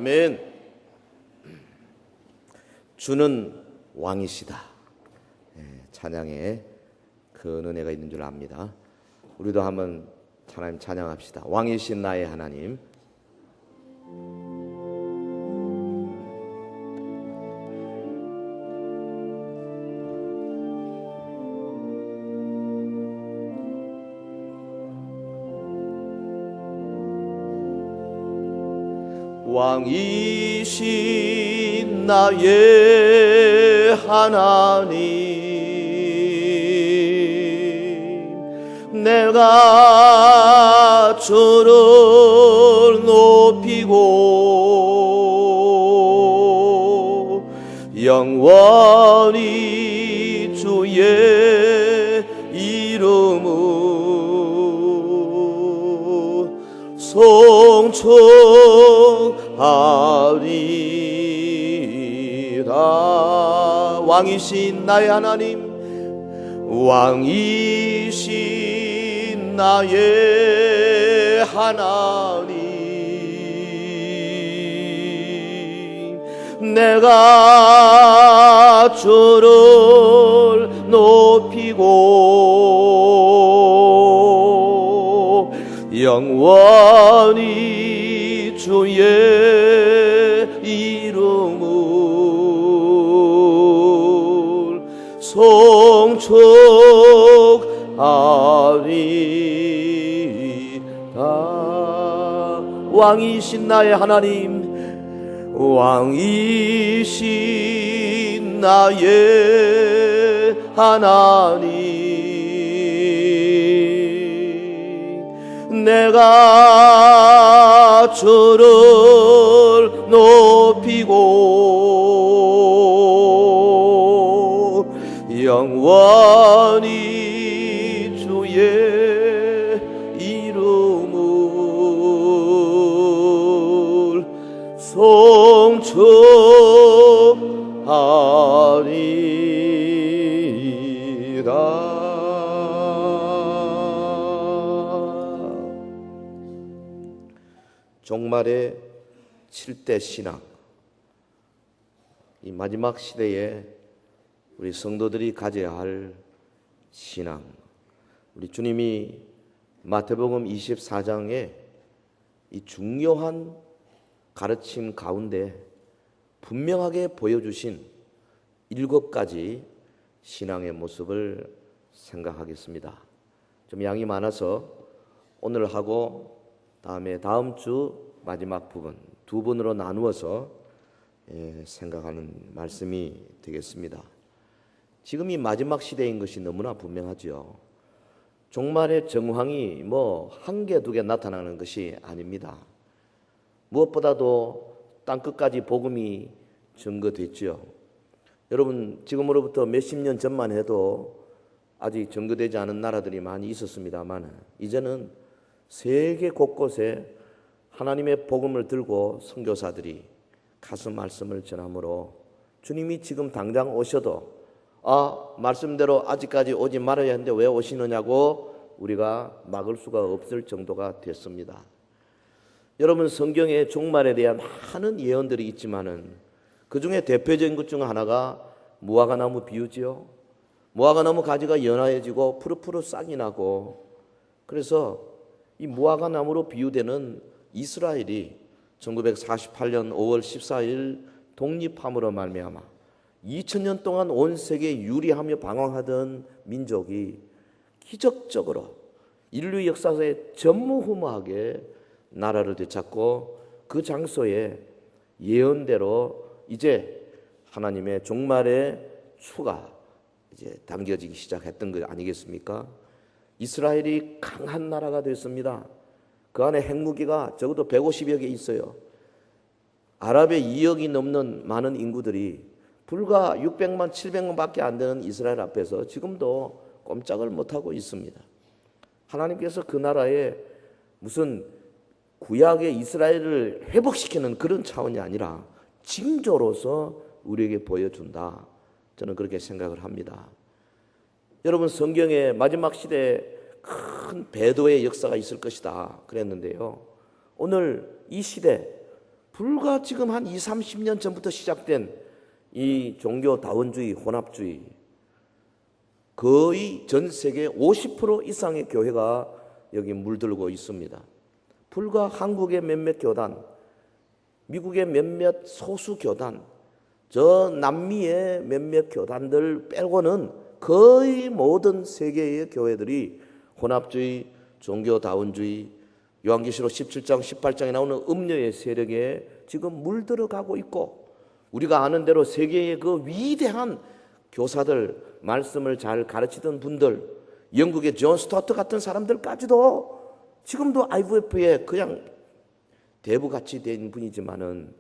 아멘. 주는 왕이시다. 찬양에 그 은혜가 있는 줄 압니다. 우리도 한번 하나님 찬양합시다. 왕이신 나의 하나님. 왕이신 나의 하나님, 내가 주를 높이고 영원히 주의 이름을 송축하리다. 왕이신 나의 하나님, 왕이신 나의 하나님, 내가 주를 높이고 영원히 주의 이름을 송축하리다. 왕이신 나의 하나님, 왕이신 나의 하나님, 내가 주를 높이고 영원히 주의 이름을 송축하리다. 종말의 7대 신앙, 이 마지막 시대에 우리 성도들이 가져야 할 신앙, 우리 주님이 마태복음 24장에 이 중요한 가르침 가운데 분명하게 보여주신 7가지 신앙의 모습을 생각하겠습니다. 좀 양이 많아서 오늘 하고 다음 주 마지막 부분 두 분으로 나누어서 생각하는 말씀이 되겠습니다. 지금 이 마지막 시대인 것이 너무나 분명하죠. 종말의 정황이 한 개, 두 개 나타나는 것이 아닙니다. 무엇보다도 땅끝까지 복음이 증거됐죠. 여러분, 지금으로부터 몇십 년 전만 해도 아직 증거되지 않은 나라들이 많이 있었습니다만 이제는 세계 곳곳에 하나님의 복음을 들고 선교사들이 가서 말씀을 전함으로 주님이 지금 당장 오셔도 말씀대로 아직까지 오지 말아야 하는데 왜 오시느냐고 우리가 막을 수가 없을 정도가 됐습니다. 여러분, 성경에 종말에 대한 많은 예언들이 있지만은 그 중에 대표적인 것 중 하나가 무화과나무 비유지요. 무화과나무 가지가 연하해지고 푸르푸르 싹이 나고, 그래서 이 무화과나무로 비유되는 이스라엘이 1948년 5월 14일 독립함으로 말미암아 2000년 동안 온 세계에 유리하며 방황하던 민족이 기적적으로 인류 역사에 전무후무하게 나라를 되찾고 그 장소에 예언대로 이제 하나님의 종말의 추가 이제 담겨지기 시작했던 것 아니겠습니까? 이스라엘이 강한 나라가 됐습니다. 그 안에 핵무기가 적어도 150여 개 있어요. 아랍의 2억이 넘는 많은 인구들이 불과 600만, 700만 밖에 안 되는 이스라엘 앞에서 지금도 꼼짝을 못하고 있습니다. 하나님께서 그 나라에 무슨 구약의 이스라엘을 회복시키는 그런 차원이 아니라 징조로서 우리에게 보여준다. 저는 그렇게 생각을 합니다. 여러분, 성경에 마지막 시대에 큰 배도의 역사가 있을 것이다 그랬는데요. 오늘 이 시대 불과 지금 한 20, 30년 전부터 시작된 이 종교 다원주의, 혼합주의, 거의 전 세계 50% 이상의 교회가 여기 물들고 있습니다. 불과 한국의 몇몇 교단, 미국의 몇몇 소수 교단, 저 남미의 몇몇 교단들 빼고는 거의 모든 세계의 교회들이 혼합주의, 종교다원주의, 요한계시록 17장, 18장에 나오는 음녀의 세력에 지금 물들어가고 있고, 우리가 아는 대로 세계의 그 위대한 교사들, 말씀을 잘 가르치던 분들, 영국의 존 스토어트 같은 사람들까지도 지금도 IVF에 그냥 대부같이 된 분이지만은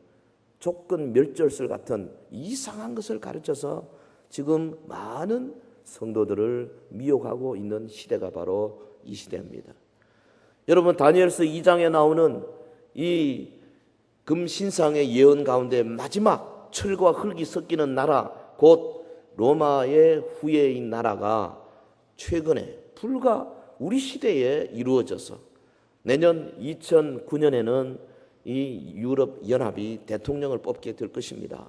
조건 멸절설 같은 이상한 것을 가르쳐서 지금 많은 성도들을 미혹하고 있는 시대가 바로 이 시대입니다. 여러분, 다니엘서 2장에 나오는 이 금신상의 예언 가운데 마지막 철과 흙이 섞이는 나라, 곧 로마의 후예인 나라가 최근에 불과 우리 시대에 이루어져서 내년 2009년에는 이 유럽 연합이 대통령을 뽑게 될 것입니다.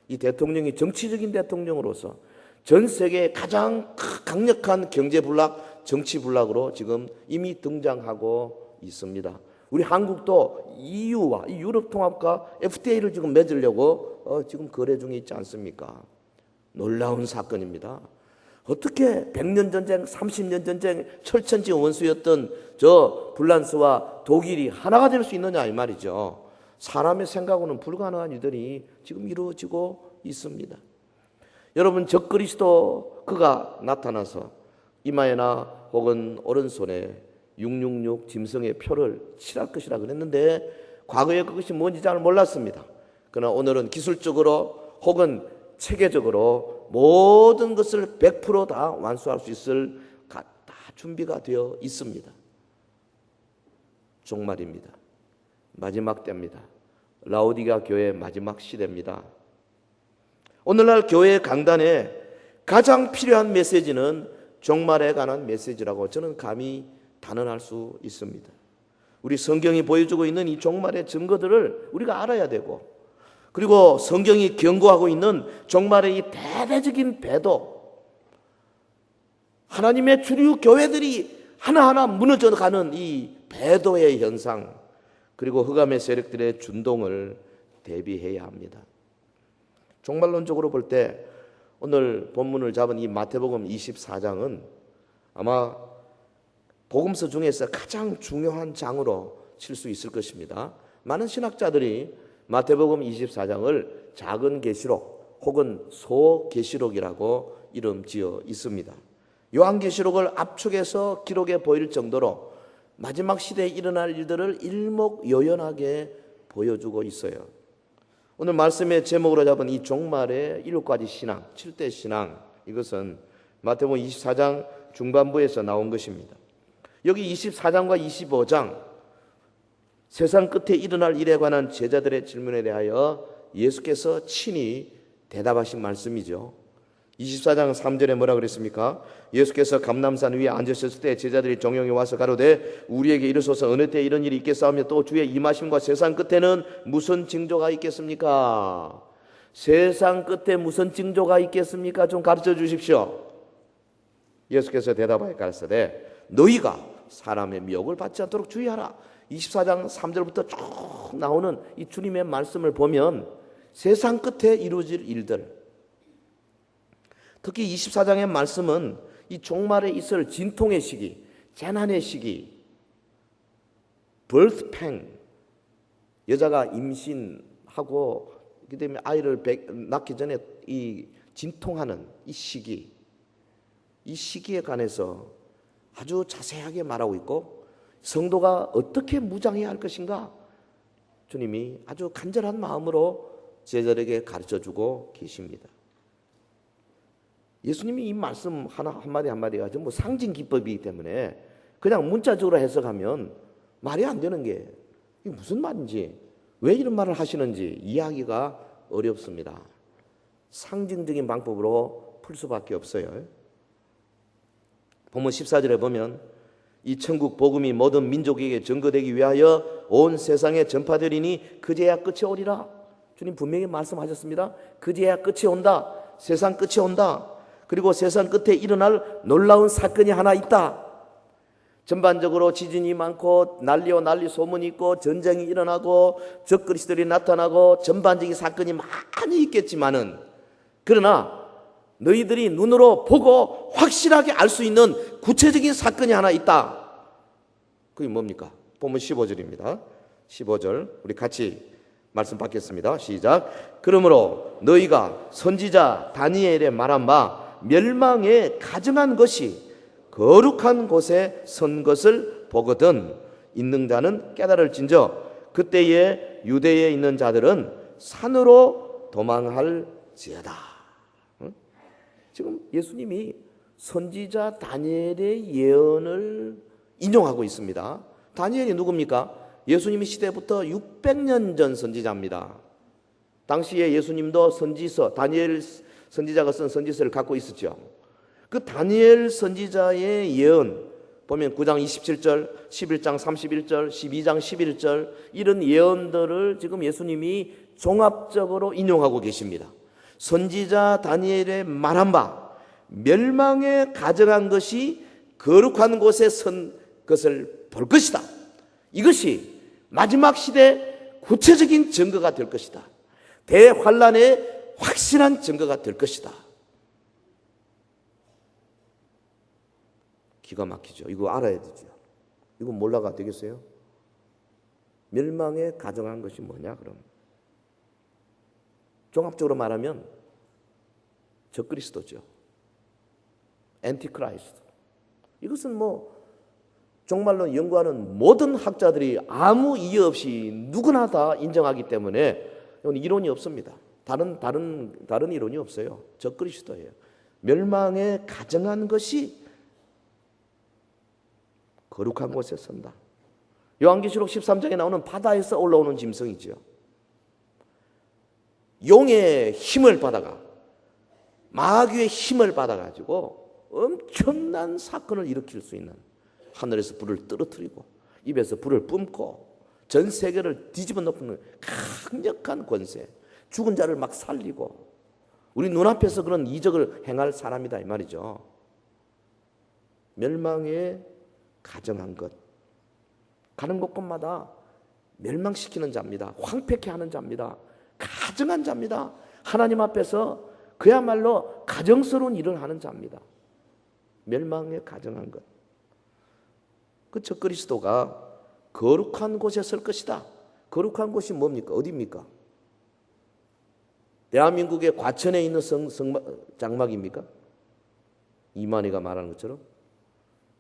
이 대통령이 정치적인 대통령으로서 전 세계의 가장 강력한 경제 블록, 정치 블록으로 지금 이미 등장하고 있습니다. 우리 한국도 EU와 유럽 통합과 FTA를 지금 맺으려고 지금 거래 중에 있지 않습니까? 놀라운 사건입니다. 어떻게 100년 전쟁, 30년 전쟁, 철천지 원수였던 저 프랑스와 독일이 하나가 될 수 있느냐 이 말이죠. 사람의 생각으로는 불가능한 일들이 지금 이루어지고 있습니다. 여러분, 적그리스도 그가 나타나서 이마에나 혹은 오른손에 666 짐승의 표를 칠할 것이라 그랬는데 과거에 그것이 뭔지 잘 몰랐습니다. 그러나 오늘은 기술적으로 혹은 체계적으로 모든 것을 100% 완수할 수 있을 다 준비가 되어 있습니다. 종말입니다. 마지막 때입니다. 라오디가 교회의 마지막 시대입니다. 오늘날 교회 강단에 가장 필요한 메시지는 종말에 관한 메시지라고 저는 감히 단언할 수 있습니다. 우리 성경이 보여주고 있는 이 종말의 증거들을 우리가 알아야 되고, 그리고 성경이 경고하고 있는 종말의 이 대대적인 배도, 하나님의 주류 교회들이 하나하나 무너져가는 이 배도의 현상, 그리고 흑암의 세력들의 준동을 대비해야 합니다. 종말론적으로 볼 때 오늘 본문을 잡은 이 마태복음 24장은 아마 복음서 중에서 가장 중요한 장으로 칠 수 있을 것입니다. 많은 신학자들이 마태복음 24장을 작은 계시록 혹은 소계시록이라고 이름 지어 있습니다. 요한계시록을 압축해서 기록해 보일 정도로 마지막 시대에 일어날 일들을 일목요연하게 보여주고 있어요. 오늘 말씀의 제목으로 잡은 이 종말의 7가지 신앙, 7대 신앙, 이것은 마태복음 24장 중반부에서 나온 것입니다. 여기 24장과 25장, 세상 끝에 일어날 일에 관한 제자들의 질문에 대하여 예수께서 친히 대답하신 말씀이죠. 24장 3절에 뭐라 그랬습니까? 예수께서 감람산 위에 앉으셨을 때 제자들이 종용이 와서 가로되 우리에게 이르소서 어느 때 이런 일이 있겠사오며 또 주의 임하심과 세상 끝에는 무슨 징조가 있겠습니까? 세상 끝에 무슨 징조가 있겠습니까? 좀 가르쳐 주십시오. 예수께서 대답하여 가르치되 너희가 사람의 미혹을 받지 않도록 주의하라. 24장 3절부터 쭉 나오는 이 주님의 말씀을 보면 세상 끝에 이루어질 일들, 특히 24장의 말씀은 이 종말에 있을 진통의 시기, 재난의 시기, birth pain, 여자가 임신하고 그다음에 아이를 낳기 전에 이 진통하는 이 시기, 이 시기에 관해서 아주 자세하게 말하고 있고, 성도가 어떻게 무장해야 할 것인가 주님이 아주 간절한 마음으로 제자들에게 가르쳐주고 계십니다. 예수님이 이 말씀 한마디 한마디가 전부 상징 기법이기 때문에 그냥 문자적으로 해석하면 말이 안 되는 게 이게 무슨 말인지, 왜 이런 말을 하시는지 이해하기가 어렵습니다. 상징적인 방법으로 풀 수밖에 없어요. 본문 14절에 보면 이 천국 복음이 모든 민족에게 전거되기 위하여 온 세상에 전파되리니 그제야 끝이 오리라. 주님 분명히 말씀하셨습니다. 그제야 끝이 온다. 세상 끝이 온다. 그리고 세상 끝에 일어날 놀라운 사건이 하나 있다. 전반적으로 지진이 많고 난리와 난리 소문이 있고 전쟁이 일어나고 적그리스도들이 나타나고 전반적인 사건이 많이 있겠지만은, 그러나 너희들이 눈으로 보고 확실하게 알 수 있는 구체적인 사건이 하나 있다. 그게 뭡니까? 본문 15절입니다. 15절 우리 같이 말씀 받겠습니다. 시작. 그러므로 너희가 선지자 다니엘의 말한 바 멸망에 가증한 것이 거룩한 곳에 선 것을 보거든 있는 자는 깨달을진저 그때에 유대에 있는 자들은 산으로 도망할지어다. 지금 예수님이 선지자 다니엘의 예언을 인용하고 있습니다. 다니엘이 누굽니까? 예수님이 시대부터 600년 전 선지자입니다. 당시에 예수님도 선지서, 다니엘 선지자가 쓴 선지서를 갖고 있었죠. 그 다니엘 선지자의 예언 보면 9장 27절, 11장 31절, 12장 11절 이런 예언들을 지금 예수님이 종합적으로 인용하고 계십니다. 선지자 다니엘의 말한 바 멸망에 가증한 것이 거룩한 곳에 선 것을 볼 것이다. 이것이 마지막 시대 구체적인 증거가 될 것이다. 대환란의 확실한 증거가 될 것이다. 기가 막히죠. 이거 알아야 되죠. 이거 몰라가 되겠어요? 멸망에 가증한 것이 뭐냐 그럼? 종합적으로 말하면 적그리스도죠. 엔티크라이스트. 이것은 정말로 연구하는 모든 학자들이 아무 이의 없이 누구나 다 인정하기 때문에 이론이 없습니다. 다른 이론이 없어요. 적그리스도예요. 멸망에 가증한 것이 거룩한 곳에 선다. 요한계시록 13장에 나오는 바다에서 올라오는 짐승이죠. 용의 힘을 받아가 마귀의 힘을 받아가지고 엄청난 사건을 일으킬 수 있는, 하늘에서 불을 떨어뜨리고 입에서 불을 뿜고 전 세계를 뒤집어 놓는 강력한 권세, 죽은 자를 막 살리고 우리 눈앞에서 그런 이적을 행할 사람이다 이 말이죠. 멸망에 가증한 것, 가는 곳곳마다 멸망시키는 자입니다. 황폐케 하는 자입니다. 가증한 자입니다. 하나님 앞에서 그야말로 가정스러운 일을 하는 자입니다. 멸망에 가증한 것. 그 적그리스도가 거룩한 곳에 설 것이다. 거룩한 곳이 뭡니까? 어디입니까? 대한민국의 과천에 있는 장막입니까? 이만희가 말하는 것처럼?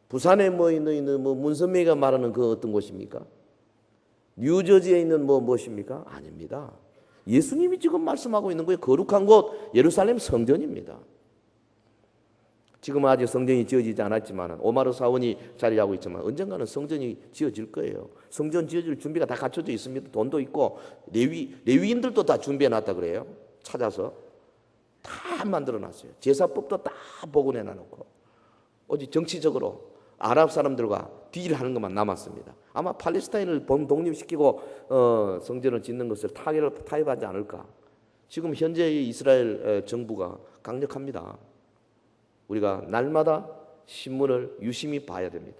부산에 있는 문선명이가 말하는 그 어떤 곳입니까? 뉴저지에 있는 무엇입니까? 아닙니다. 예수님이 지금 말씀하고 있는 거예요. 거룩한 곳 예루살렘 성전입니다. 지금은 아직 성전이 지어지지 않았지만 오마르 사원이 자리하고 있지만 언젠가는 성전이 지어질 거예요. 성전 지어질 준비가 다 갖춰져 있습니다. 돈도 있고 레위인들도 다 준비해 놨다 그래요. 찾아서 다 만들어 놨어요. 제사법도 다 복원해 놔놓고 오직 정치적으로 아랍 사람들과 딜하는 것만 남았습니다. 아마 팔레스타인을 독립시키고 성전을 짓는 것을 타협하지 않을까. 지금 현재의 이스라엘 정부가 강력합니다. 우리가 날마다 신문을 유심히 봐야 됩니다.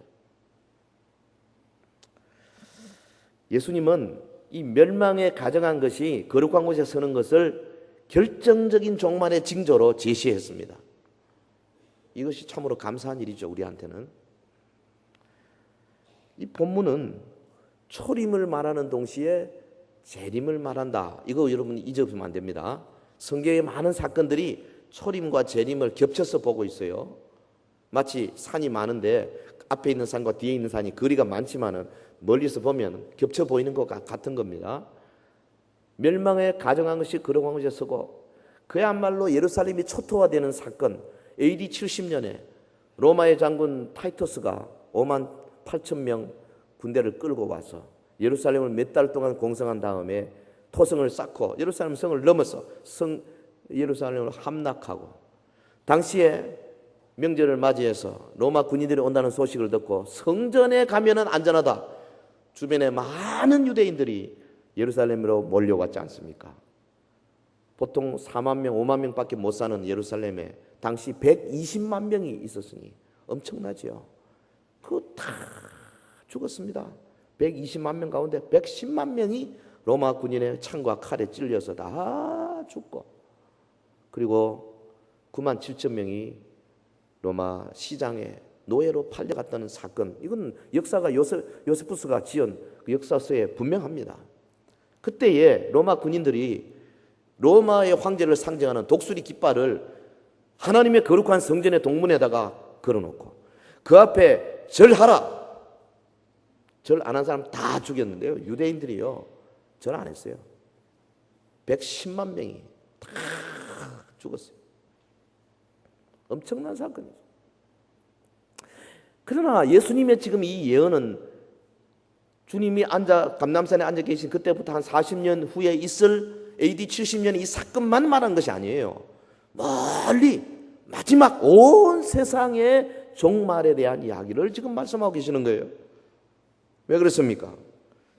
예수님은 이 멸망에 가증한 것이 거룩한 곳에 서는 것을 결정적인 종말의 징조로 제시했습니다. 이것이 참으로 감사한 일이죠. 우리한테는. 이 본문은 초림을 말하는 동시에 재림을 말한다. 이거 여러분 잊으시면 안 됩니다. 성경의 많은 사건들이 초림과 재림을 겹쳐서 보고 있어요. 마치 산이 많은데 앞에 있는 산과 뒤에 있는 산이 거리가 많지만은 멀리서 보면 겹쳐 보이는 것 같은 겁니다. 멸망에 가증한 것이 거룩한 곳에 서고 그야말로 예루살렘이 초토화되는 사건. AD 70년에 로마의 장군 타이터스가 5만 8천 명 군대를 끌고 와서 예루살렘을 몇 달 동안 공성한 다음에 토성을 쌓고 예루살렘 성을 넘어서 예루살렘을 함락하고, 당시에 명절을 맞이해서 로마 군인들이 온다는 소식을 듣고 성전에 가면은 안전하다. 주변에 많은 유대인들이 예루살렘으로 몰려왔지 않습니까? 보통 4만 명, 5만 명밖에 못 사는 예루살렘에 당시 120만 명이 있었으니 엄청나지요. 그거 다 죽었습니다. 120만 명 가운데 110만 명이 로마 군인의 창과 칼에 찔려서 다 죽고, 그리고 9만 7천 명이 로마 시장에 노예로 팔려갔다는 사건, 이건 역사가 요세푸스가 지은 그 역사서에 분명합니다. 그때에 로마 군인들이 로마의 황제를 상징하는 독수리 깃발을 하나님의 거룩한 성전의 동문에다가 걸어놓고 그 앞에 절하라, 절 안 한 사람 다 죽였는데요, 유대인들이요 절 안 했어요. 110만 명이 다 죽었어요. 엄청난 사건이죠. 그러나 예수님의 지금 이 예언은 주님이 감람산에 앉아 계신 그때부터 한 40년 후에 있을 AD 70년 이 사건만 말한 것이 아니에요. 멀리 마지막 온 세상의 종말에 대한 이야기를 지금 말씀하고 계시는 거예요. 왜 그렇습니까?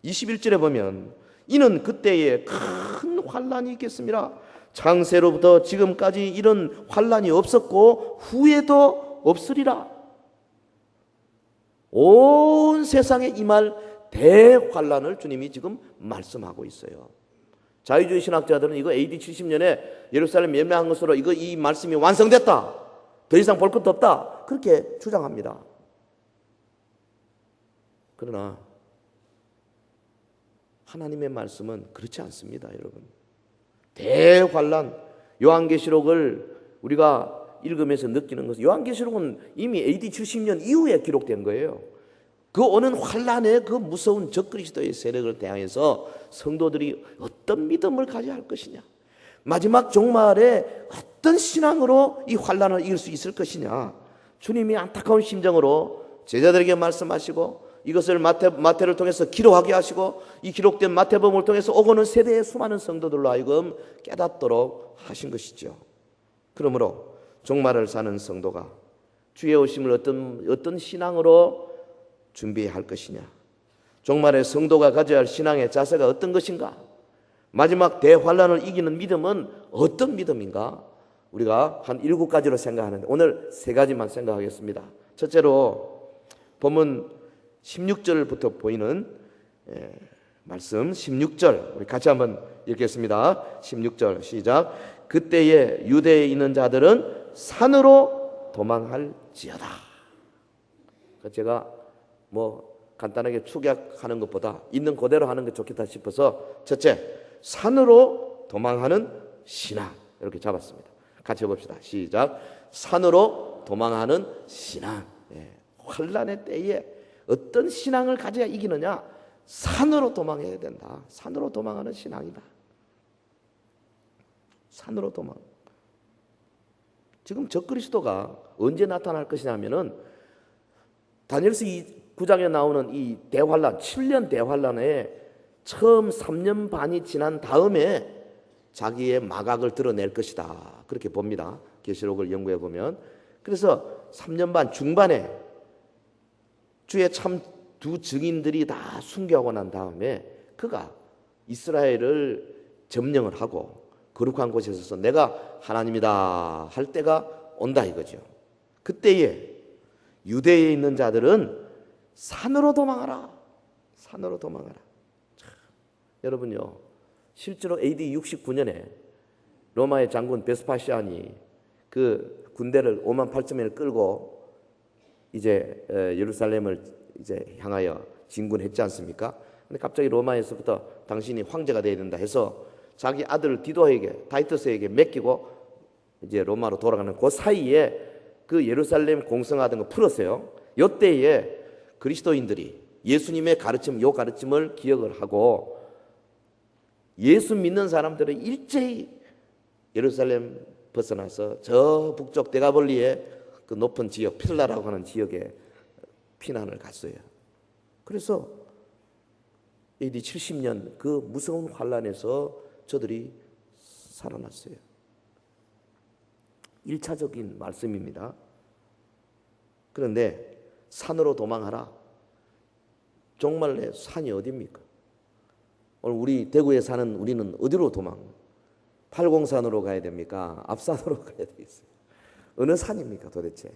21절에 보면 이는 그때에 큰 환란이 있겠습니다. 창세로부터 지금까지 이런 환란이 없었고 후에도 없으리라. 온 세상에 임할 대환란을 주님이 지금 말씀하고 있어요. 자유주의 신학자들은 이거 AD 70년에 예루살렘 멸망한 것으로 이 말씀이 완성됐다, 더 이상 볼 것도 없다, 그렇게 주장합니다. 그러나 하나님의 말씀은 그렇지 않습니다, 여러분. 대환란, 요한계시록을 우리가 읽으면서 느끼는 것은, 요한계시록은 이미 AD 70년 이후에 기록된 거예요. 그 오는 환란의 그 무서운 적그리스도의 세력을 대항해서 성도들이 어떤 믿음을 가져야 할 것이냐, 마지막 종말에 어떤 신앙으로 이 환란을 이길 수 있을 것이냐, 주님이 안타까운 심정으로 제자들에게 말씀하시고 이것을 마태를 통해서 기록하게 하시고 이 기록된 마태복음을 통해서 오고는 세대의 수많은 성도들로 하여금 깨닫도록 하신 것이죠. 그러므로 종말을 사는 성도가 주의 오심을 어떤 신앙으로 준비해야 할 것이냐, 종말의 성도가 가져야 할 신앙의 자세가 어떤 것인가, 마지막 대환란을 이기는 믿음은 어떤 믿음인가, 우리가 한 7가지로 생각하는데 오늘 3가지만 생각하겠습니다. 첫째로 본문 16절부터 보이는 말씀, 16절 우리 같이 한번 읽겠습니다. 16절 시작. 그때에 유대에 있는 자들은 산으로 도망할지어다. 제가 간단하게 축약하는 것보다 있는 그대로 하는 게 좋겠다 싶어서 첫째, 산으로 도망하는 신앙, 이렇게 잡았습니다. 같이 해봅시다. 시작. 산으로 도망하는 신앙. 환란의 때에 어떤 신앙을 가져야 이기느냐? 산으로 도망해야 된다. 산으로 도망하는 신앙이다. 산으로 도망. 지금 적그리스도가 언제 나타날 것이냐면은 다니엘서 9장에 나오는 이 대환란, 7년 대환란에 처음 3년 반이 지난 다음에 자기의 마각을 드러낼 것이다, 그렇게 봅니다. 계시록을 연구해 보면. 그래서 3년 반 중반에 주의 참 두 증인들이 다 순교하고 난 다음에 그가 이스라엘을 점령을 하고 거룩한 곳에 서서 내가 하나님이다 할 때가 온다 이거죠. 그때에 유대에 있는 자들은 산으로 도망하라. 산으로 도망하라. 참, 여러분요, 실제로 AD 69년에 로마의 장군 베스파시안이 그 군대를 5만 8천 명을 끌고 이제 예루살렘을 이제 향하여 진군했지 않습니까? 근데 갑자기 로마에서부터 당신이 황제가 되어야 된다 해서 자기 아들 디도에게, 타이터스에게 맡기고 이제 로마로 돌아가는 그 사이에 그 예루살렘 공성하던 거 풀었어요. 이때에 그리스도인들이 예수님의 가르침, 요 가르침을 기억을 하고 예수 믿는 사람들은 일제히 예루살렘 벗어나서 저 북쪽 대가볼리의 그 높은 지역, 필라라고 하는 지역에 피난을 갔어요. 그래서 AD 70년 그 무서운 환란에서 저들이 살아났어요. 1차적인 말씀입니다. 그런데 산으로 도망하라. 종말에 산이 어디입니까? 오늘 우리 대구에 사는 우리는 어디로 팔공산으로 가야 됩니까? 앞산으로 가야 되겠어요. 어느 산입니까 도대체?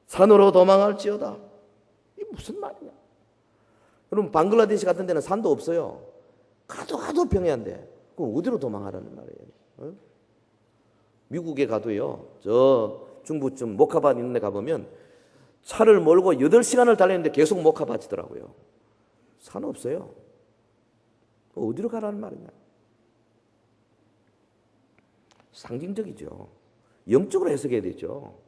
산으로 도망할지어다. 이게 무슨 말이냐? 여러분 방글라데시 같은 데는 산도 없어요. 가도 평야인데 그럼 어디로 도망하라는 말이에요? 어? 미국에 가도요. 저 중부쯤 모카밭 있는 데 가보면 차를 몰고 8시간을 달리는데 계속 모카밭이더라고요. 산 없어요. 어디로 가라는 말이냐? 상징적이죠. 영적으로 해석해야 되죠.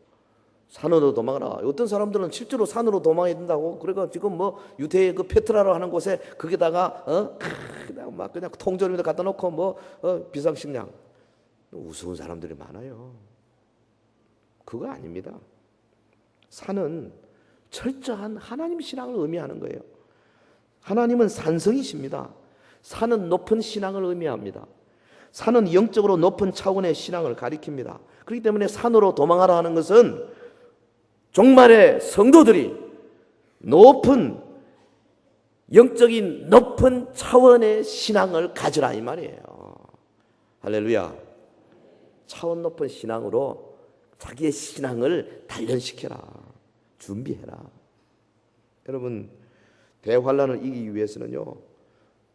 산으로 도망하라. 어떤 사람들은 실제로 산으로 도망해야 된다고. 그러니까 지금 뭐 유대의 그 페트라로 하는 곳에 거기다가 그냥 막 그냥 통조림에다 갖다 놓고 뭐 비상식량. 우스운 사람들이 많아요. 그거 아닙니다. 산은 철저한 하나님 신앙을 의미하는 거예요. 하나님은 산성이십니다. 산은 높은 신앙을 의미합니다. 산은 영적으로 높은 차원의 신앙을 가리킵니다. 그렇기 때문에 산으로 도망하라 하는 것은 종말의 성도들이 높은 영적인 높은 차원의 신앙을 가지라 이 말이에요. 할렐루야. 차원 높은 신앙으로 자기의 신앙을 단련시켜라. 준비해라. 여러분 대환란을 이기기 위해서는요.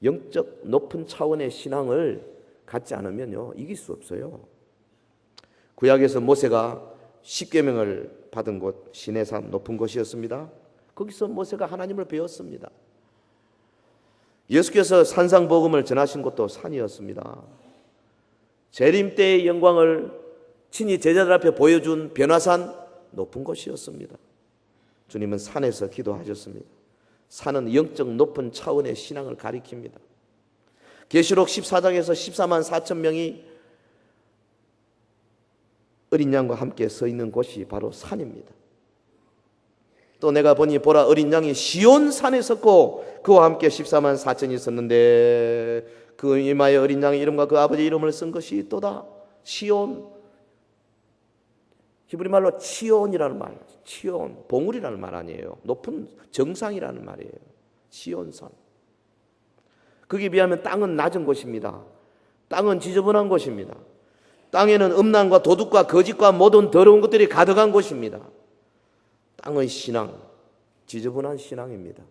영적 높은 차원의 신앙을 갖지 않으면요. 이길 수 없어요. 구약에서 모세가 십계명을 받은 곳 시내산 높은 곳이었습니다. 거기서 모세가 하나님을 배웠습니다. 예수께서 산상복음을 전하신 곳도 산이었습니다. 재림 때의 영광을 친히 제자들 앞에 보여준 변화산 높은 곳이었습니다. 주님은 산에서 기도하셨습니다. 산은 영적 높은 차원의 신앙을 가리킵니다. 계시록 14장에서 14만 4천 명이 어린 양과 함께 서 있는 곳이 바로 산입니다. 또 내가 보니 보라 어린 양이 시온 산에 섰고 그와 함께 14만 4천이 있었는데 그 이마에 어린 양의 이름과 그 아버지 이름을 쓴 것이 또다. 시온, 히브리 말로 치온이라는 말, 치온, 봉우리라는 말 아니에요. 높은 정상이라는 말이에요. 시온산. 거기에 비하면 땅은 낮은 곳입니다. 땅은 지저분한 곳입니다. 땅에는 음란과 도둑과 거짓과 모든 더러운 것들이 가득한 곳입니다. 땅의 신앙, 지저분한 신앙입니다.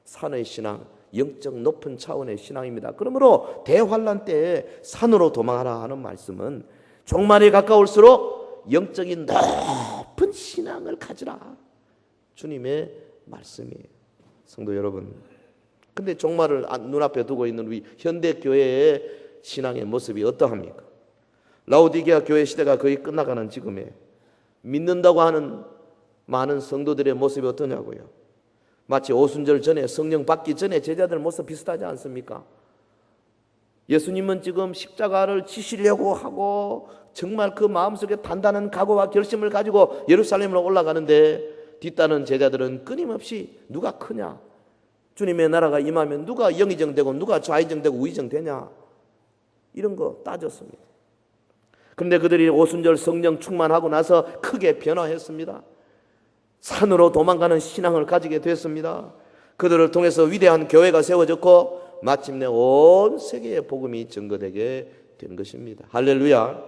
산의 신앙, 영적 높은 차원의 신앙입니다. 그러므로 대환란 때에 산으로 도망하라 하는 말씀은 종말에 가까울수록 영적인 높은 신앙을 가지라. 주님의 말씀이에요. 성도 여러분, 근데 종말을 눈앞에 두고 있는 우리 현대교회의 신앙의 모습이 어떠합니까? 라오디게아 교회 시대가 거의 끝나가는 지금에 믿는다고 하는 많은 성도들의 모습이 어떠냐고요. 마치 오순절 전에 성령 받기 전에 제자들 모습 비슷하지 않습니까? 예수님은 지금 십자가를 지시려고 하고 정말 그 마음속에 단단한 각오와 결심을 가지고 예루살렘으로 올라가는데 뒤따른 제자들은 끊임없이 누가 크냐? 주님의 나라가 임하면 누가 영의정되고 누가 좌의정되고 우의정되냐? 이런 거 따졌습니다. 그런데 그들이 오순절 성령 충만하고 나서 크게 변화했습니다. 산으로 도망가는 신앙을 가지게 됐습니다. 그들을 통해서 위대한 교회가 세워졌고 마침내 온 세계에 복음이 증거되게 된 것입니다. 할렐루야.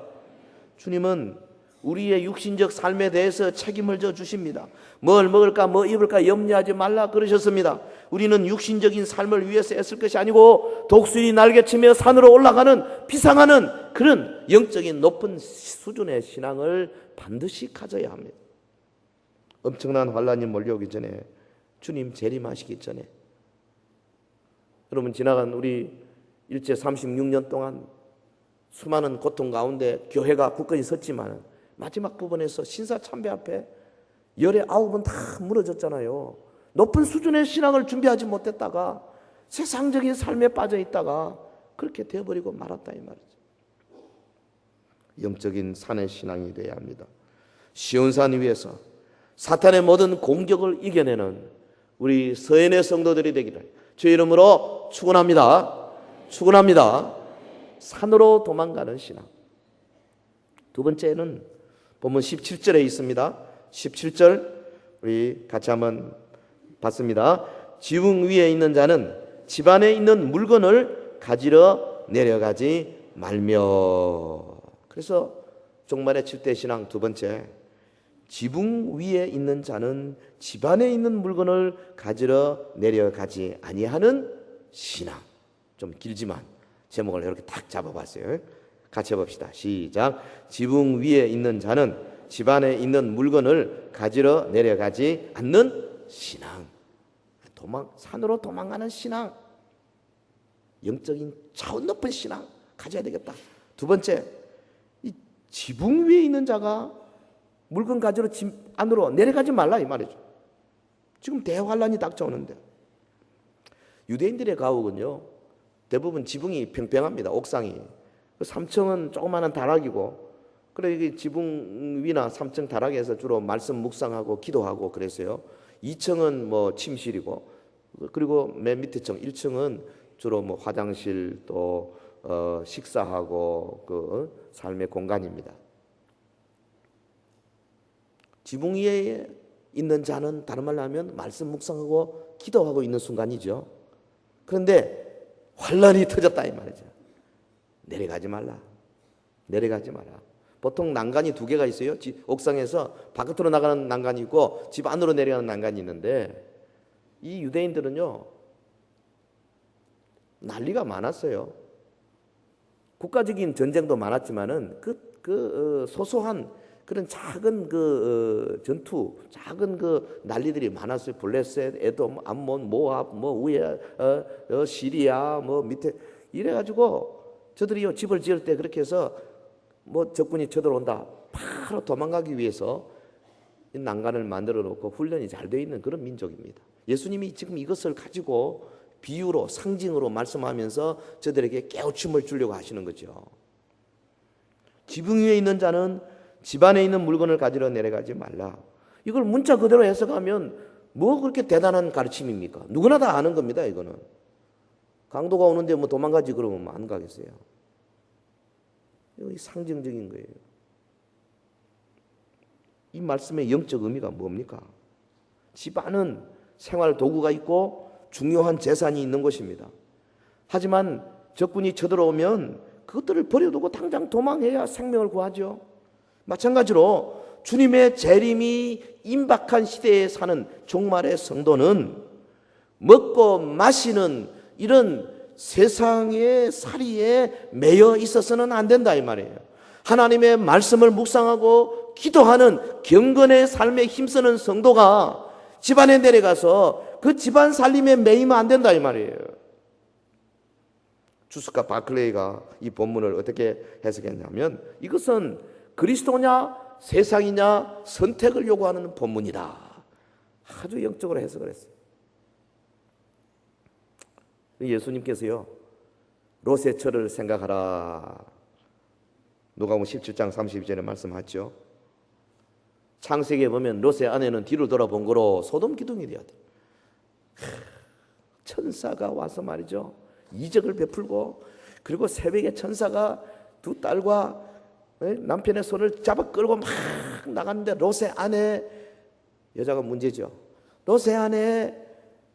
주님은 우리의 육신적 삶에 대해서 책임을 져 주십니다. 뭘 먹을까 뭐 입을까 염려하지 말라 그러셨습니다. 우리는 육신적인 삶을 위해서 애쓸 것이 아니고 독수리 날개치며 산으로 올라가는 비상하는 그런 영적인 높은 수준의 신앙을 반드시 가져야 합니다. 엄청난 환란이 몰려오기 전에 주님 재림하시기 전에 여러분 지나간 우리 일제 36년 동안 수많은 고통 가운데 교회가 굳건히 섰지만 마지막 부분에서 신사참배 앞에 19은 다 무너졌잖아요. 높은 수준의 신앙을 준비하지 못했다가 세상적인 삶에 빠져 있다가 그렇게 되어버리고 말았다 이 말이죠. 영적인 산의 신앙이 되어야 합니다. 시온산 위에서 사탄의 모든 공격을 이겨내는 우리 서연의 성도들이 되기를 주의 이름으로 축원합니다. 축원합니다. 산으로 도망가는 신앙. 두 번째는 본문 17절에 있습니다. 17절 우리 같이 한번 봤습니다. 지붕 위에 있는 자는 집 안에 있는 물건을 가지러 내려가지 말며. 그래서 종말의 7대 신앙 두 번째, 지붕 위에 있는 자는 집 안에 있는 물건을 가지러 내려가지 아니하는 신앙. 좀 길지만 제목을 이렇게 딱 잡아봤어요. 같이 해봅시다. 시작. 지붕 위에 있는 자는 집 안에 있는 물건을 가지러 내려가지 않는 신앙. 산으로 도망가는 신앙, 영적인 차원 높은 신앙 가져야 되겠다. 두 번째, 이 지붕 위에 있는 자가 물건 가지러 집 안으로 내려가지 말라 이 말이죠. 지금 대환란이 닥쳐오는데 유대인들의 가옥은요 대부분 지붕이 평평합니다. 옥상이 3층은 조그마한 다락이고, 그래 이게 지붕 위나 3층 다락에서 주로 말씀 묵상하고 기도하고 그랬어요. 2층은 뭐 침실이고, 그리고 맨 밑에 층 1층은 주로 뭐 화장실 또 식사하고 그 삶의 공간입니다. 지붕 위에 있는 자는 다른 말로 하면 말씀 묵상하고 기도하고 있는 순간이죠. 그런데 환란이 터졌다 이 말이죠. 내려가지 말라. 내려가지 마라. 보통 난간이 두 개가 있어요. 옥상에서 바깥으로 나가는 난간이 있고 집 안으로 내려가는 난간이 있는데, 이 유대인들은요 난리가 많았어요. 국가적인 전쟁도 많았지만은 소소한 그런 작은 전투, 작은 난리들이 많았어요. 블레셋, 에돔, 암몬, 모압, 뭐 위에 시리아, 뭐 밑에 이래가지고 저들이요 집을 지을 때 그렇게 해서 뭐 적군이 쳐들어온다 바로 도망가기 위해서 난간을 만들어 놓고 훈련이 잘 되어 있는 그런 민족입니다. 예수님이 지금 이것을 가지고 비유로 상징으로 말씀하면서 저들에게 깨우침을 주려고 하시는 거죠. 지붕 위에 있는 자는 집 안에 있는 물건을 가지러 내려가지 말라. 이걸 문자 그대로 해석하면 뭐 그렇게 대단한 가르침입니까? 누구나 다 아는 겁니다. 이거는 강도가 오는데 뭐 도망가지 그러면 안 가겠어요. 이거 상징적인 거예요. 이 말씀의 영적 의미가 뭡니까? 집 안은 생활 도구가 있고 중요한 재산이 있는 곳입니다. 하지만 적군이 쳐들어오면 그것들을 버려두고 당장 도망해야 생명을 구하죠. 마찬가지로 주님의 재림이 임박한 시대에 사는 종말의 성도는 먹고 마시는 이런 세상의 살이에 매여 있어서는 안 된다 이 말이에요. 하나님의 말씀을 묵상하고 기도하는 경건의 삶에 힘쓰는 성도가 집안에 내려가서 그 집안 살림에 매이면 안 된다 이 말이에요. 주스카 바클레이가 이 본문을 어떻게 해석했냐면, 이것은 그리스도냐 세상이냐 선택을 요구하는 본문이다. 아주 영적으로 해석을 했어요. 예수님께서요 롯의 철을 생각하라. 누가복음 17장 32절에 말씀하죠. 창세기에 보면 롯의 아내는 뒤로 돌아본 거로 소돔 기둥이 되었다. 천사가 와서 말이죠 이적을 베풀고, 그리고 새벽에 천사가 두 딸과 남편의 손을 잡아 끌고 막 나갔는데 롯의 아내, 여자가 문제죠. 롯의 아내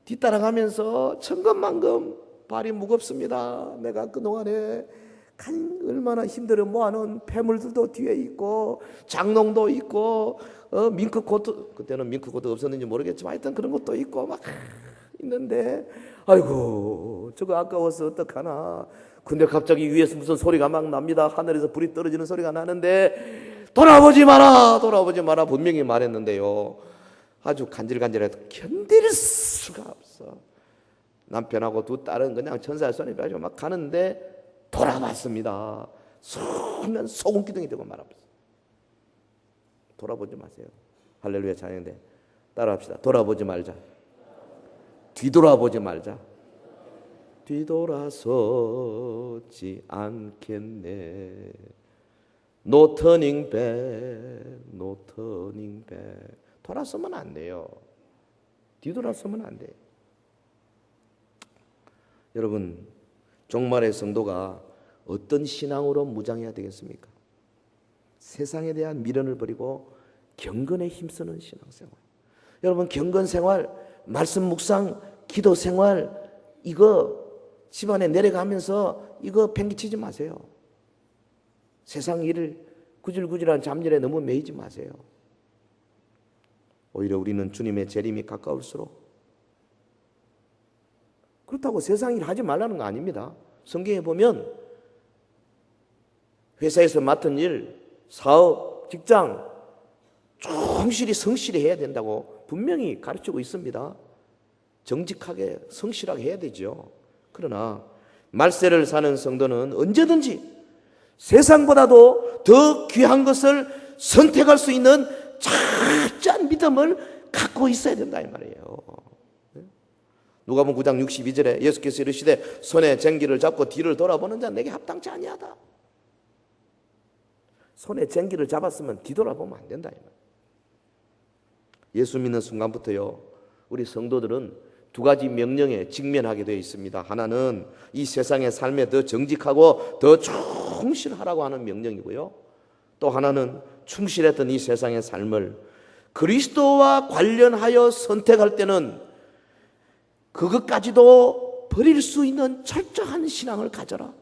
뒤따라가면서 천근만근 발이 무겁습니다. 내가 그동안에 얼마나 힘들어 모아놓은 폐물들도 뒤에 있고 장롱도 있고 밍크코트, 그때는 밍크코트 없었는지 모르겠지만 하여튼 그런 것도 있고 막 있는데, 아이고 저거 아까워서 어떡하나. 근데 갑자기 위에서 무슨 소리가 막 납니다. 하늘에서 불이 떨어지는 소리가 나는데 돌아보지 마라 돌아보지 마라 분명히 말했는데요 아주 간질간질해도 견딜 수가 없어. 남편하고 두 딸은 그냥 천사의 손에 빼고 막 가는데 돌아봤습니다. 순간 소금 기둥이 되고 말았어요. 돌아보지 마세요. 할렐루야 찬양인데 따라합시다. 돌아보지 말자. 뒤돌아보지 말자. 뒤돌아서지 않겠네. No turning back, no turning back. 돌아서면 안 돼요. 뒤돌아서면 안 돼요. 여러분, 종말의 성도가 어떤 신앙으로 무장해야 되겠습니까? 세상에 대한 미련을 버리고 경건에 힘쓰는 신앙생활. 여러분, 경건생활, 말씀 묵상, 기도 생활 이거 집안에 내려가면서 이거 팽개치지 마세요. 세상 일을 구질구질한 잠일에 너무 매이지 마세요. 오히려 우리는 주님의 재림이 가까울수록, 그렇다고 세상 일 하지 말라는 거 아닙니다. 성경에 보면 회사에서 맡은 일, 사업, 직장 충실히 성실히 해야 된다고 분명히 가르치고 있습니다. 정직하게 성실하게 해야 되죠. 그러나 말세를 사는 성도는 언제든지 세상보다도 더 귀한 것을 선택할 수 있는 철저한 믿음을 갖고 있어야 된다 이 말이에요. 누가복음 9장 62절에 예수께서 이르시되 손에 쟁기를 잡고 뒤를 돌아보는 자는 내게 합당치 아니하다. 손에 쟁기를 잡았으면 뒤돌아보면 안 된다 이 말이에요. 예수 믿는 순간부터요, 우리 성도들은 두 가지 명령에 직면하게 되어 있습니다. 하나는 이 세상의 삶에 더 정직하고 더 충실하라고 하는 명령이고요, 또 하나는 충실했던 이 세상의 삶을 그리스도와 관련하여 선택할 때는 그것까지도 버릴 수 있는 철저한 신앙을 가져라.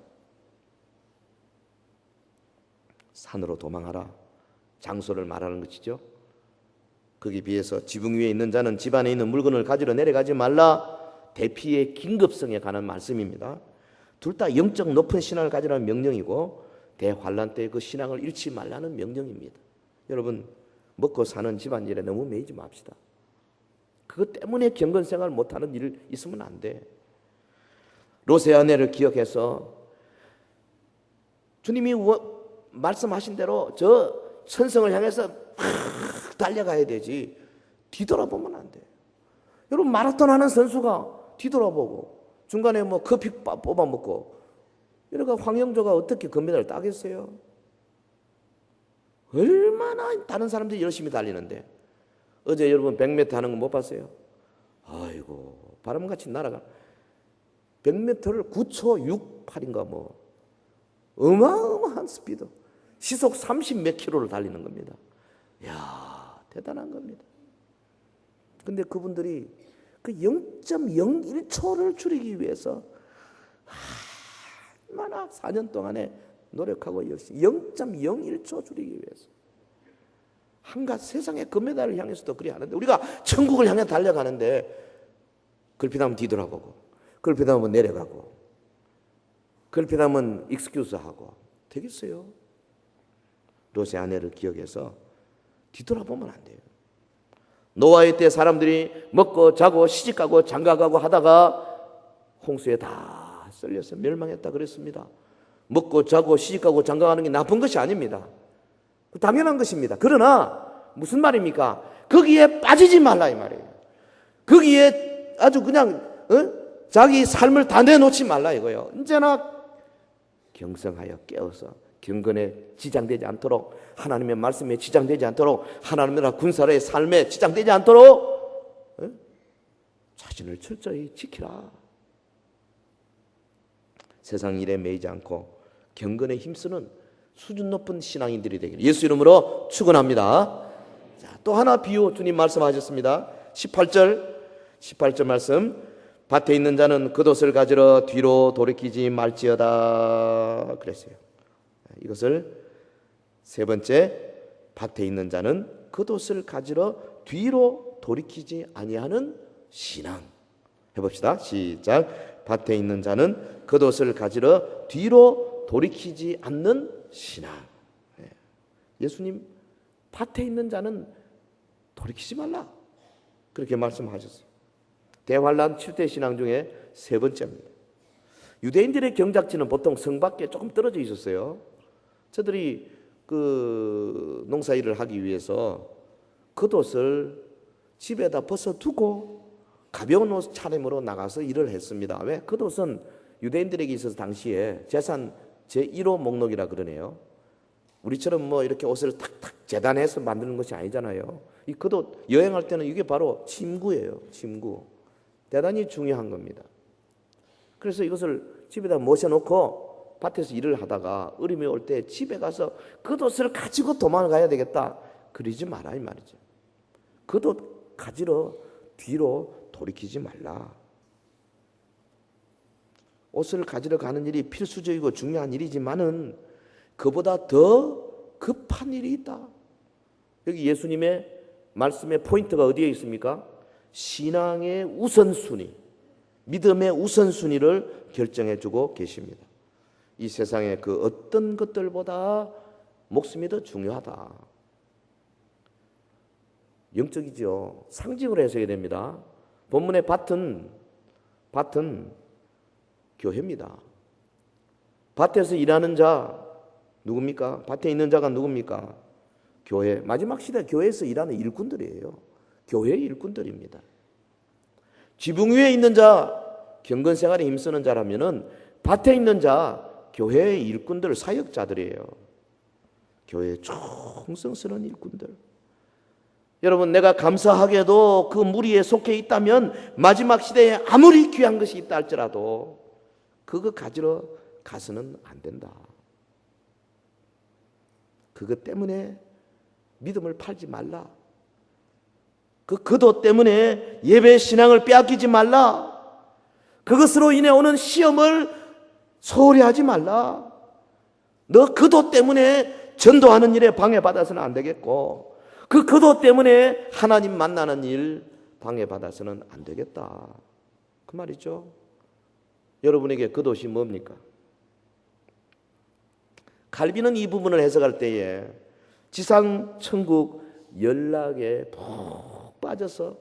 산으로 도망하라, 장소를 말하는 것이죠. 거기에 비해서 지붕 위에 있는 자는 집 안에 있는 물건을 가지러 내려가지 말라, 대피의 긴급성에 관한 말씀입니다. 둘 다 영적 높은 신앙을 가지라는 명령이고 대환란 때 그 신앙을 잃지 말라는 명령입니다. 여러분, 먹고 사는 집안일에 너무 매이지 맙시다. 그것 때문에 경건생활 못하는 일 있으면 안 돼. 롯의 아내를 기억해서 주님이 말씀하신 대로 저 천성을 향해서 막 달려가야 되지 뒤돌아보면 안 돼. 여러분, 마라톤 하는 선수가 뒤돌아보고 중간에 뭐 커피 뽑아 먹고 이러니까 황영조가 어떻게 금메달을 따겠어요? 얼마나 다른 사람들이 열심히 달리는데. 어제 여러분 100m 하는 거 못 봤어요? 아이고, 바람같이 날아가. 100m를 9초 68인가 뭐 어마어마한 스피드, 시속 30 몇 킬로를 달리는 겁니다. 이야, 대단한 겁니다. 근데 그분들이 그 0.01초를 줄이기 위해서 얼마나 4년 동안에 노력하고 열심히 0.01초 줄이기 위해서 한갓 세상의 금메달을 향해서도 그리 하는데, 우리가 천국을 향해 달려가는데 걸핏하면 뒤돌아보고 걸핏하면 내려가고 걸핏하면 익스큐즈하고 되겠어요? 롯의 아내를 기억해서 뒤돌아보면 안 돼요. 노아의 때 사람들이 먹고 자고 시집가고 장가가고 하다가 홍수에 다 썰려서 멸망했다 그랬습니다. 먹고 자고 시집가고 장가가는 게 나쁜 것이 아닙니다. 당연한 것입니다. 그러나 무슨 말입니까? 거기에 빠지지 말라 이 말이에요. 거기에 아주 그냥 자기 삶을 다 내놓지 말라 이거예요. 언제나 경성하여 깨어서 경건에 지장되지 않도록, 하나님의 말씀에 지장되지 않도록, 하나님의 군사의 삶에 지장되지 않도록 자신을 철저히 지키라. 세상 일에 매이지 않고 경건에 힘쓰는 수준 높은 신앙인들이 되기를 예수 이름으로 축원합니다. 자, 또 하나 비유 주님 말씀하셨습니다. 18절 말씀, 밭에 있는 자는 겉옷을 가지러 뒤로 돌이키지 말지어다 그랬어요. 이것을 세 번째, 밭에 있는 자는 겉옷을 가지러 뒤로 돌이키지 아니하는 신앙. 해봅시다. 시작. 밭에 있는 자는 겉옷을 가지러 뒤로 돌이키지 않는 신앙. 예수님, 밭에 있는 자는 돌이키지 말라 그렇게 말씀하셨어요. 대환란 7대 신앙 중에 세 번째입니다. 유대인들의 경작지는 보통 성 밖에 조금 떨어져 있었어요. 저들이 그 농사일을 하기 위해서 겉옷을 집에다 벗어두고 가벼운 옷 차림으로 나가서 일을 했습니다. 왜? 겉옷은 유대인들에게 있어서 당시에 재산 제1호 목록이라 그러네요. 우리처럼 뭐 이렇게 옷을 탁탁 재단해서 만드는 것이 아니잖아요. 이 겉옷 여행할 때는 이게 바로 침구예요. 침구. 대단히 중요한 겁니다. 그래서 이것을 집에다 모셔놓고 밭에서 일을 하다가 어림이 올 때 집에 가서 겉옷을 가지고 도망가야 되겠다 그러지 마라 이 말이죠. 겉옷 가지러 뒤로 돌이키지 말라. 옷을 가지러 가는 일이 필수적이고 중요한 일이지만은 그보다 더 급한 일이 있다. 여기 예수님의 말씀의 포인트가 어디에 있습니까? 신앙의 우선순위, 믿음의 우선순위를 결정해 주고 계십니다. 이 세상의 그 어떤 것들보다 목숨이 더 중요하다. 영적이죠. 상징으로 해석해야 됩니다. 본문의 밭은 교회입니다. 밭에서 일하는 자 누굽니까? 밭에 있는 자가 누굽니까? 교회. 마지막 시대 교회에서 일하는 일꾼들이에요. 교회의 일꾼들입니다. 지붕 위에 있는 자, 경건 생활에 힘쓰는 자라면은 밭에 있는 자, 교회의 일꾼들, 사역자들이에요. 교회의 충성스러운 일꾼들. 여러분, 내가 감사하게도 그 무리에 속해 있다면 마지막 시대에 아무리 귀한 것이 있다 할지라도 그거 가지러 가서는 안 된다. 그것 때문에 믿음을 팔지 말라. 그 그도 때문에 예배 신앙을 빼앗기지 말라. 그것으로 인해 오는 시험을 소홀히 하지 말라. 너 그도 때문에 전도하는 일에 방해받아서는 안 되겠고, 그 그도 때문에 하나님 만나는 일 방해받아서는 안 되겠다. 그 말이죠. 여러분에게 그도시 뭡니까? 칼빈은 이 부분을 해석할 때에 지상 천국 연락에 푹 빠져서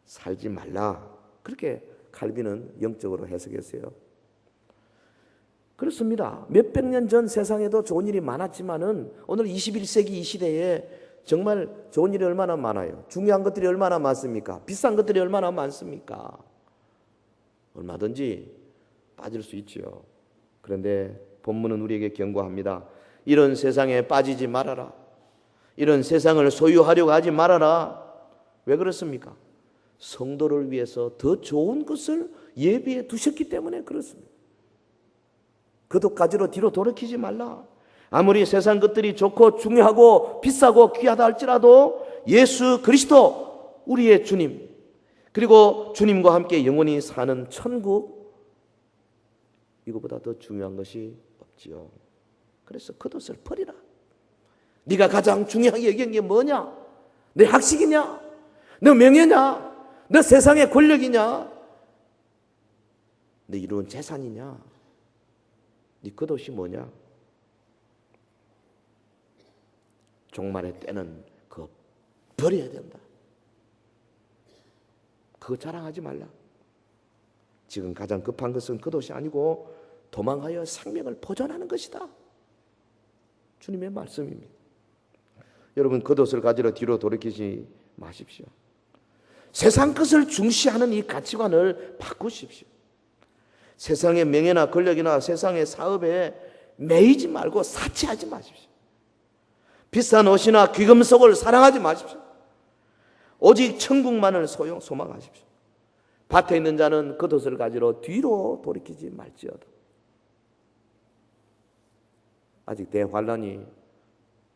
살지 말라. 그렇게 칼빈은 영적으로 해석했어요. 그렇습니다. 몇백 년 전 세상에도 좋은 일이 많았지만은 오늘 21세기 이 시대에 정말 좋은 일이 얼마나 많아요. 중요한 것들이 얼마나 많습니까? 비싼 것들이 얼마나 많습니까? 얼마든지 빠질 수 있죠. 그런데 본문은 우리에게 경고합니다. 이런 세상에 빠지지 말아라. 이런 세상을 소유하려고 하지 말아라. 왜 그렇습니까? 성도를 위해서 더 좋은 것을 예비해 두셨기 때문에 그렇습니다. 그것까지로 뒤로 돌이키지 말라. 아무리 세상 것들이 좋고 중요하고 비싸고 귀하다 할지라도 예수 그리스도 우리의 주님, 그리고 주님과 함께 영원히 사는 천국, 이거보다 더 중요한 것이 없지요. 그래서 겉옷을 버리라. 네가 가장 중요하게 여기는 게 뭐냐? 내 학식이냐? 너 명예냐? 너 세상의 권력이냐? 너 이루은 재산이냐? 네 겉옷이 뭐냐? 종말의 때는 그거 버려야 된다. 그거 자랑하지 말라. 지금 가장 급한 것은 겉옷이 아니고 도망하여 생명을 보존하는 것이다. 주님의 말씀입니다. 여러분, 겉옷을 가지러 뒤로 돌이키지 마십시오. 세상 것을 중시하는 이 가치관을 바꾸십시오. 세상의 명예나 권력이나 세상의 사업에 매이지 말고 사치하지 마십시오. 비싼 옷이나 귀금속을 사랑하지 마십시오. 오직 천국만을 소망하십시오. 밭에 있는 자는 겉옷을 가지러 뒤로 돌이키지 말지어다. 아직 대환란이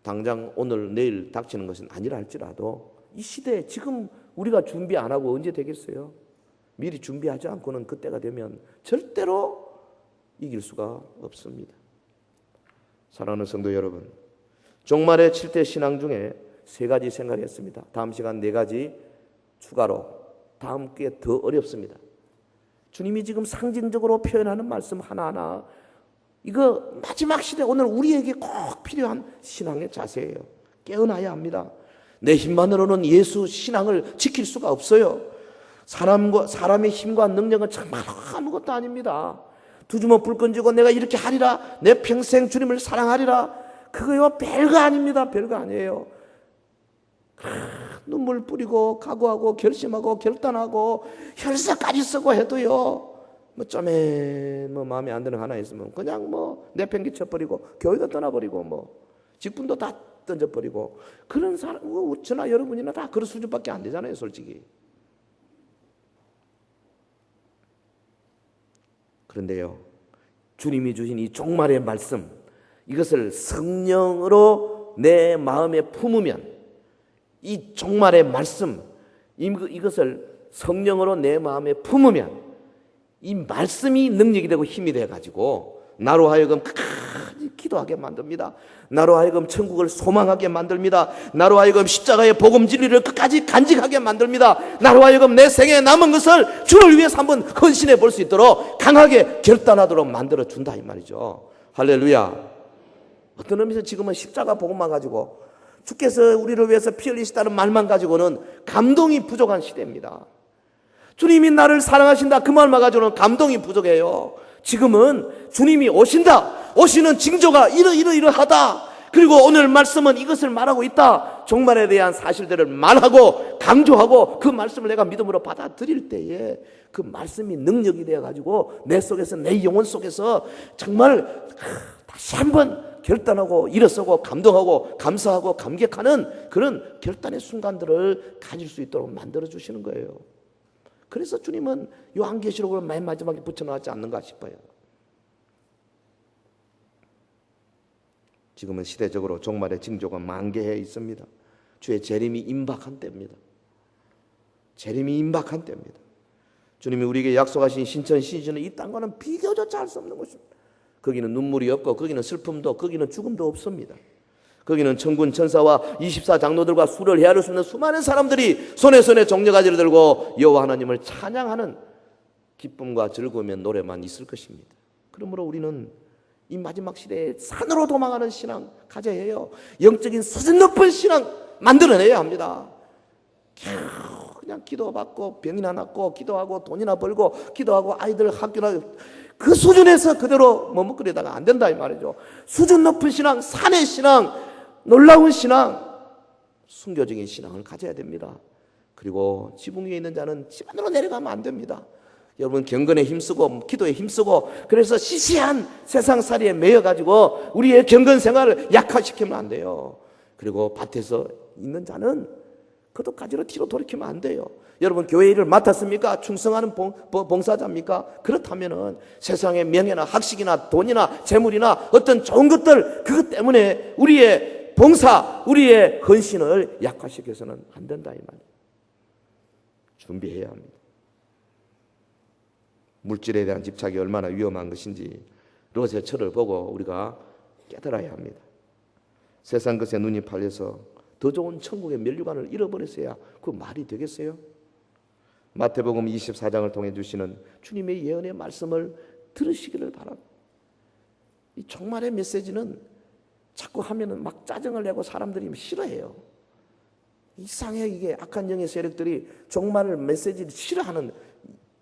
당장 오늘 내일 닥치는 것은 아니라 할지라도 이 시대에 지금 우리가 준비 안 하고 언제 되겠어요? 미리 준비하지 않고는 그때가 되면 절대로 이길 수가 없습니다. 사랑하는 성도 여러분, 종말의 7대 신앙 중에 3가지 생각했습니다. 다음 시간 4가지 추가로, 다음 게 더 어렵습니다. 주님이 지금 상징적으로 표현하는 말씀 하나하나, 이거 마지막 시대 오늘 우리에게 꼭 필요한 신앙의 자세예요. 깨어나야 합니다. 내 힘만으로는 예수 신앙을 지킬 수가 없어요. 사람의 힘과 능력은 정말 아무것도 아닙니다. 두 주먹 불 건지고 내가 이렇게 하리라, 내 평생 주님을 사랑하리라, 그거요 별거 아닙니다. 별거 아니에요. 눈물 뿌리고 각오하고 결심하고 결단하고 혈세까지 쓰고 해도요, 뭐 마음에 안 드는 거 하나 있으면 그냥 내팽개쳐버리고 교회도 떠나버리고 직분도 다 던져버리고, 그런 사람, 저나 여러분이나 다 그런 수준밖에 안 되잖아요, 솔직히. 그런데요, 주님이 주신 이 종말의 말씀, 이것을 성령으로 내 마음에 품으면, 이 종말의 말씀, 이것을 성령으로 내 마음에 품으면 이 말씀이 능력이 되고 힘이 돼가지고 나로 하여금 끝까지 기도하게 만듭니다. 나로 하여금 천국을 소망하게 만듭니다. 나로 하여금 십자가의 복음 진리를 끝까지 간직하게 만듭니다. 나로 하여금 내 생에 남은 것을 주를 위해서 한번 헌신해 볼 수 있도록 강하게 결단하도록 만들어준다 이 말이죠. 할렐루야. 어떤 의미에서 지금은 십자가 복음만 가지고 주께서 우리를 위해서 피 흘리시다는 말만 가지고는 감동이 부족한 시대입니다. 주님이 나를 사랑하신다 그 말만 가지고는 감동이 부족해요. 지금은 주님이 오신다, 오시는 징조가 이러하다, 그리고 오늘 말씀은 이것을 말하고 있다, 종말에 대한 사실들을 말하고 강조하고 그 말씀을 내가 믿음으로 받아들일 때에 그 말씀이 능력이 되어가지고 내 속에서, 내 영혼 속에서 정말 다시 한번 결단하고 일어서고 감동하고 감사하고 감격하는 그런 결단의 순간들을 가질 수 있도록 만들어주시는 거예요. 그래서 주님은 요한계시록을 맨 마지막에 붙여놓지 않는가 싶어요. 지금은 시대적으로 종말의 징조가 만개해 있습니다. 주의 재림이 임박한 때입니다. 재림이 임박한 때입니다. 주님이 우리에게 약속하신 신천 시즌은 이 땅과는 비교조차 할 수 없는 것입니다. 거기는 눈물이 없고 거기는 슬픔도, 거기는 죽음도 없습니다. 거기는 천군 천사와 24장로들과 수를 헤아릴 수 없는 수많은 사람들이 손에 종려가지를 들고 여호와 하나님을 찬양하는 기쁨과 즐거움의 노래만 있을 것입니다. 그러므로 우리는 이 마지막 시대에 산으로 도망하는 신앙 가져야 해요. 영적인 수준 높은 신앙 만들어내야 합니다. 그냥 기도받고 병이나 낫고 기도하고 돈이나 벌고 기도하고 아이들 학교나 그 수준에서 그대로 머뭇거리다가 안 된다 이 말이죠. 수준 높은 신앙, 산의 신앙, 놀라운 신앙, 순교적인 신앙을 가져야 됩니다. 그리고 지붕 위에 있는 자는 집 안으로 내려가면 안 됩니다. 여러분 경건에 힘쓰고 기도에 힘쓰고 그래서 시시한 세상살이에 매여가지고 우리의 경건 생활을 약화시키면 안 돼요. 그리고 밭에서 있는 자는 그것까지로 뒤로 돌이키면 안 돼요. 여러분 교회 일을 맡았습니까? 충성하는 봉사자입니까? 그렇다면은 세상의 명예나 학식이나 돈이나 재물이나 어떤 좋은 것들 그것 때문에 우리의 봉사, 우리의 헌신을 약화시켜서는 안 된다 이 말이에요. 준비해야 합니다. 물질에 대한 집착이 얼마나 위험한 것인지 롯의 철을 보고 우리가 깨달아야 합니다. 세상 것에 눈이 팔려서 더 좋은 천국의 면류관을 잃어버렸어야 그 말이 되겠어요? 마태복음 24장을 통해 주시는 주님의 예언의 말씀을 들으시기를 바랍니다. 이 종말의 메시지는 자꾸 하면은 막 짜증을 내고 사람들이 싫어해요. 이상해. 이게 악한 영의 세력들이 종말 메시지를 싫어하는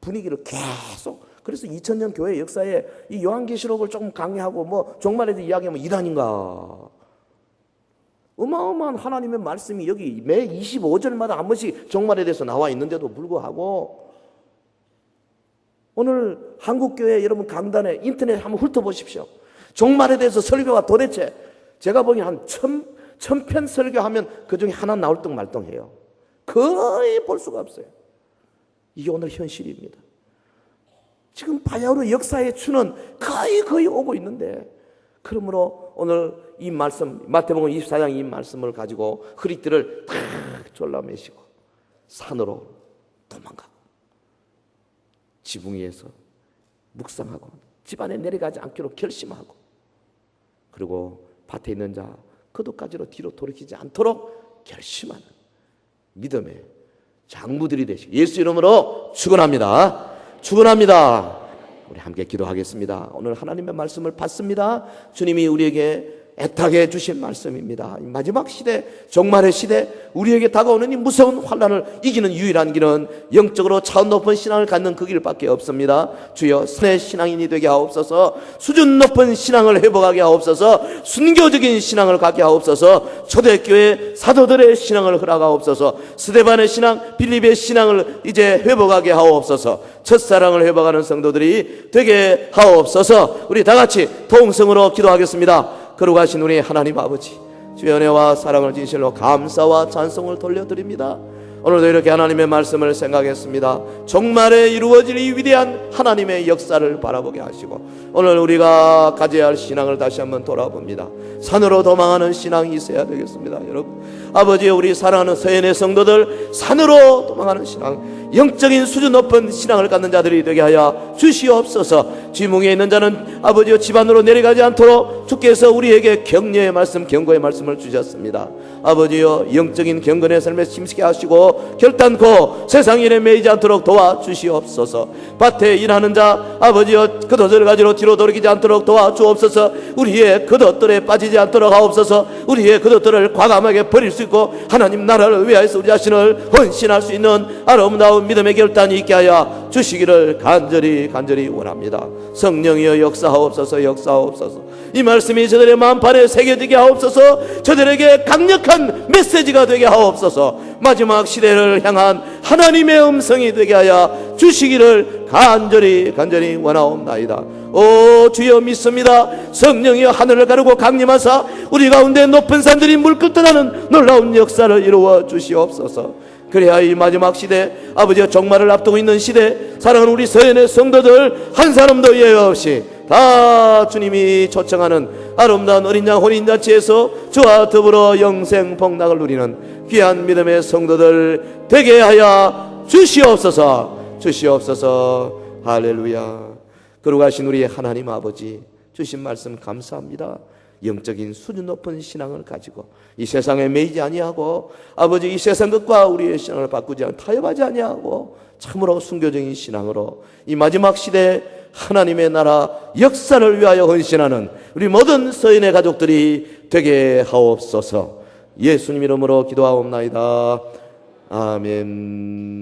분위기를 계속. 그래서 2000년 교회 역사에 이 요한계시록을 조금 강의하고 뭐 종말에 대해 이야기하면 이단인가. 어마어마한 하나님의 말씀이 여기 매 25절마다 한 번씩 종말에 대해서 나와 있는데도 불구하고 오늘 한국교회 여러분 강단에 인터넷 한번 훑어보십시오. 종말에 대해서 설교가 도대체 제가 보기엔 한 1000편 설교하면 그중에 하나 나올 듯 말똥해요. 거의 볼 수가 없어요. 이게 오늘 현실입니다. 지금 바야흐로 역사의 추는 거의 오고 있는데 그러므로 오늘 이 말씀 마태복음 24장 이 말씀을 가지고 허리띠를 탁 졸라매시고 산으로 도망가고 지붕 위에서 묵상하고 집안에 내려가지 않기로 결심하고 그리고 밭에 있는 자 그도까지로 뒤로 돌이키지 않도록 결심하는 믿음의 장부들이 되시고 예수 이름으로 축원합니다. 축원합니다. 우리 함께 기도하겠습니다. 오늘 하나님의 말씀을 받습니다. 주님이 우리에게 애타게 주신 말씀입니다. 마지막 시대, 종말의 시대, 우리에게 다가오는 이 무서운 환난을 이기는 유일한 길은 영적으로 차원 높은 신앙을 갖는 그 길밖에 없습니다. 주여 선의 신앙인이 되게 하옵소서. 수준 높은 신앙을 회복하게 하옵소서. 순교적인 신앙을 갖게 하옵소서. 초대교회 사도들의 신앙을 허락하옵소서. 스데반의 신앙, 빌립의 신앙을 이제 회복하게 하옵소서. 첫사랑을 회복하는 성도들이 되게 하옵소서. 우리 다 같이 통성으로 기도하겠습니다. 거룩하신 우리 하나님 아버지, 주의 은혜와 사랑을 진실로 감사와 찬송을 돌려드립니다. 오늘도 이렇게 하나님의 말씀을 생각했습니다. 종말에 이루어질 이 위대한 하나님의 역사를 바라보게 하시고 오늘 우리가 가져야 할 신앙을 다시 한번 돌아봅니다. 산으로 도망하는 신앙이 있어야 되겠습니다. 여러분, 아버지, 우리 사랑하는 서연의 성도들, 산으로 도망하는 신앙, 영적인 수준 높은 신앙을 갖는 자들이 되게 하여 주시옵소서. 지붕에 있는 자는 아버지여 집안으로 내려가지 않도록 주께서 우리에게 격려의 말씀, 경고의 말씀을 주셨습니다. 아버지여, 영적인 경건의 삶에 힘쓰게 하시고 결단코 세상 일에 매이지 않도록 도와주시옵소서. 밭에 일하는 자 아버지여, 겉옷을 가지러 뒤로 돌이키지 않도록 도와주옵소서. 우리의 겉옷들에 빠지지 않도록 하옵소서. 우리의 겉옷들을 과감하게 버릴 수 있고 하나님 나라를 위하여서 우리 자신을 헌신할 수 있는 아름다운 믿음의 결단이 있게 하여 주시기를 간절히 원합니다. 성령이여 역사하옵소서. 역사하옵소서. 이 말씀이 저들의 마음판에 새겨지게 하옵소서. 저들에게 강력한 메시지가 되게 하옵소서. 마지막 시대를 향한 하나님의 음성이 되게 하여 주시기를 간절히 원하옵나이다. 오 주여, 믿습니다. 성령이여 하늘을 가르고 강림하사 우리 가운데 높은 산들이 물끓듯하는 놀라운 역사를 이루어 주시옵소서. 그래야 이 마지막 시대, 아버지의 종말을 앞두고 있는 시대, 사랑하는 우리 서연의 성도들 한 사람도 예외 없이 다 주님이 초청하는 아름다운 어린 양 혼인잔치에서 주와 더불어 영생 복락을 누리는 귀한 믿음의 성도들 되게 하여 주시옵소서. 할렐루야. 거룩하신 우리 하나님 아버지, 주신 말씀 감사합니다. 영적인 수준 높은 신앙을 가지고 이 세상에 매이지 아니하고 아버지, 이 세상 것과 우리의 신앙을 바꾸지 않고 타협하지 아니하고 참으로 순교적인 신앙으로 이 마지막 시대 하나님의 나라 역사를 위하여 헌신하는 우리 모든 서인의 가족들이 되게 하옵소서. 예수님 이름으로 기도하옵나이다. 아멘.